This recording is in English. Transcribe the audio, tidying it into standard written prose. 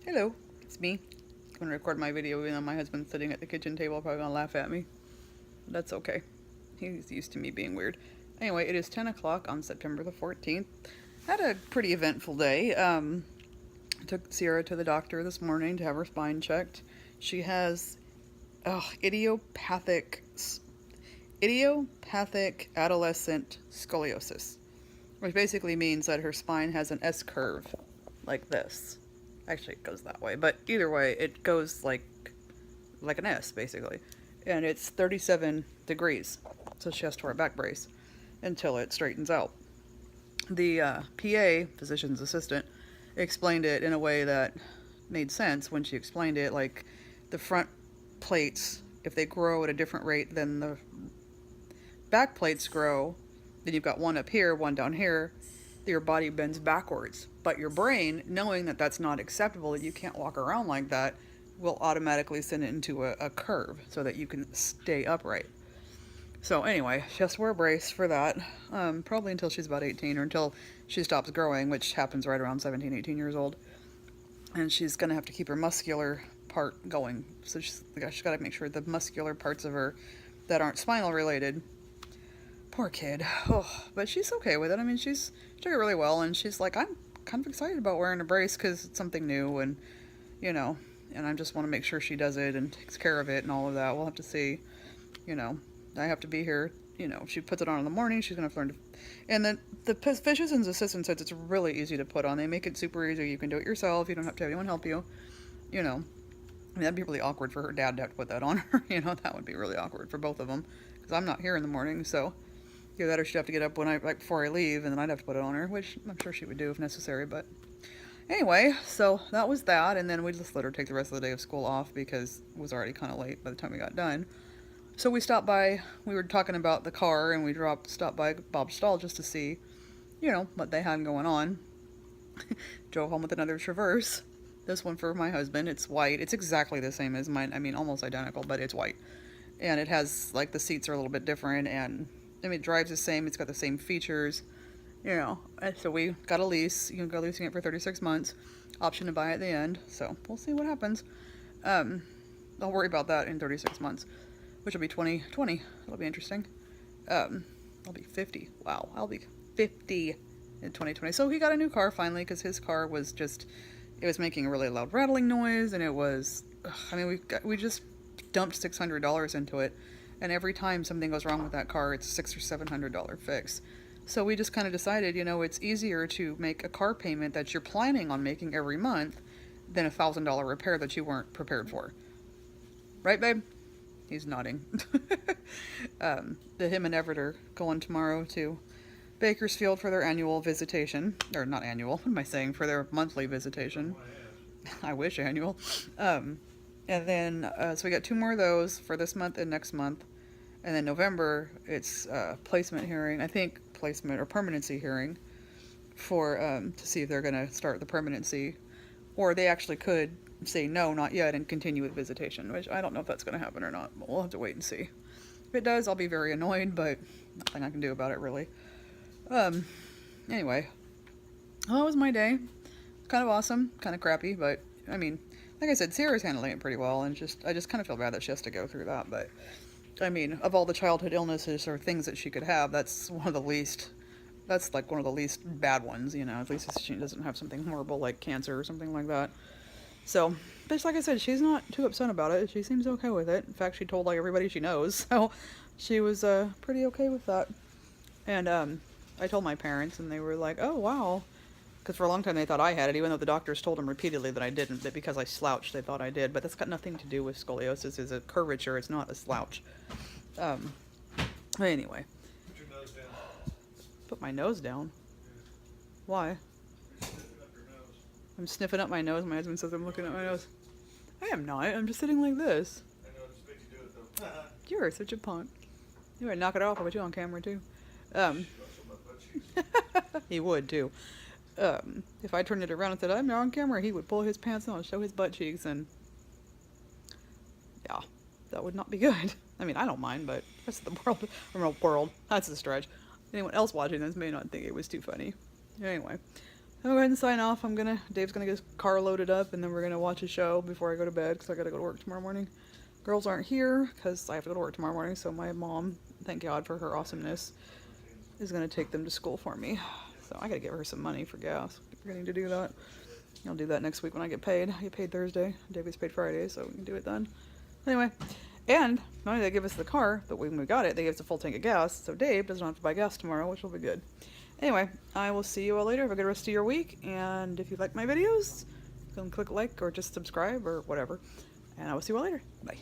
Hello, it's me. I'm gonna record my video even though my husband's sitting at the kitchen table, probably gonna laugh at me. That's okay. He's used to me being weird. Anyway, it is 10 o'clock on September the 14th. Had a pretty eventful day. Took Sierra to the doctor this morning to have her spine checked. She has idiopathic adolescent scoliosis, which basically means that her spine has an S curve, like this. Actually, it goes that way, but either way, it goes like an S, basically. And it's 37 degrees, so she has to wear a back brace until it straightens out. The PA, physician's assistant, explained it in a way that made sense when she explained it, like the front plates, if they grow at a different rate than the back plates grow, then you've got one up here, one down here, your body bends backwards. But your brain, knowing that that's not acceptable, that you can't walk around like that, will automatically send it into a curve so that you can stay upright. So anyway, she has to wear a brace for that, probably until she's about 18 or until she stops growing, which happens right around 17, 18 years old. And she's going to have to keep her muscular part going. So she's got to make sure the muscular parts of her that aren't spinal related. Poor kid. Oh, but she's okay with it. I mean, she took it really well, and she's like, I'm kind of excited about wearing a brace because it's something new, and, and I just want to make sure she does it and takes care of it and all of that. We'll have to see, I have to be here. If she puts it on in the morning, she's going to have to learn to... And then the physician's assistant says it's really easy to put on. They make it super easy. You can do it yourself. You don't have to have anyone help you, I mean, that'd be really awkward for her dad to have to put that on her. That would be really awkward for both of them because I'm not here in the morning, so... Either that or she'd have to get up before I leave, and then I'd have to put it on her, which I'm sure she would do if necessary, but... Anyway, so that was that, and then we just let her take the rest of the day of school off because it was already kind of late by the time we got done. So we stopped by, we were talking about the car, and we stopped by Bob's stall just to see, what they had going on. Drove home with another Traverse. This one for my husband. It's white. It's exactly the same as mine. I mean, almost identical, but it's white. And it has, the seats are a little bit different, and... it drives the same. It's got the same features, So we got a lease. You can go leasing it for 36 months. Option to buy at the end. So we'll see what happens. I'll worry about that in 36 months, which will be 2020. That'll be interesting. I'll be 50. Wow, I'll be 50 in 2020. So he got a new car finally because his car was it was making a really loud rattling noise, and it was, we just dumped $600 into it. And every time something goes wrong with that car, it's $600 or $700 fix. So we just kind of decided, it's easier to make a car payment that you're planning on making every month than a $1,000 repair that you weren't prepared for. Right, babe? He's nodding. Him and Everett are going tomorrow to Bakersfield for their annual visitation. Or not annual, what am I saying? For their monthly visitation. I wish annual. And then, so we got 2 more of those for this month and next month. And then November, it's placement hearing, I think placement or permanency hearing for, to see if they're going to start the permanency. Or they actually could say no, not yet, and continue with visitation, which I don't know if that's going to happen or not, but we'll have to wait and see. If it does, I'll be very annoyed, but nothing I can do about it, really. Anyway, well, that was my day. Kind of awesome, kind of crappy, but, like I said, Sierra's handling it pretty well, and I just kind of feel bad that she has to go through that, but, of all the childhood illnesses or things that she could have, that's one of the least bad ones, at least she doesn't have something horrible like cancer or something like that. So, but like I said, she's not too upset about it. She seems okay with it. In fact, she told everybody she knows, so she was pretty okay with that. And I told my parents, and they were like, oh, wow. Because for a long time they thought I had it, even though the doctors told them repeatedly that I didn't, that because I slouched they thought I did. But that's got nothing to do with scoliosis. It's a curvature, it's not a slouch. But anyway. Put your nose down. Put my nose down? Why? You're sniffing up your nose. I'm sniffing up my nose. My husband says I'm looking at my nose. I am not. I'm just sitting like this. I know, it just makes you do it though. You are such a punk. You would knock it off. I'll put you on camera too. He would too. If I turned it around and said, I'm not on camera, he would pull his pants down and show his butt cheeks, and yeah, that would not be good. I don't mind, but the rest of the world, that's a stretch. Anyone else watching this may not think it was too funny. Anyway, I'll go ahead and sign off. Dave's gonna get his car loaded up, and then we're gonna watch a show before I go to bed because I gotta go to work tomorrow morning. Girls aren't here because I have to go to work tomorrow morning, so my mom, thank God for her awesomeness, is gonna take them to school for me. So I gotta give her some money for gas. Keep forgetting to do that. I'll do that next week when I get paid. I get paid Thursday. Dave gets paid Friday, so we can do it then. Anyway, and not only did they give us the car, but when we got it, they gave us a full tank of gas, so Dave doesn't have to buy gas tomorrow, which will be good. Anyway, I will see you all later. Have a good rest of your week, and if you like my videos, you can click like or just subscribe or whatever, and I will see you all later. Bye.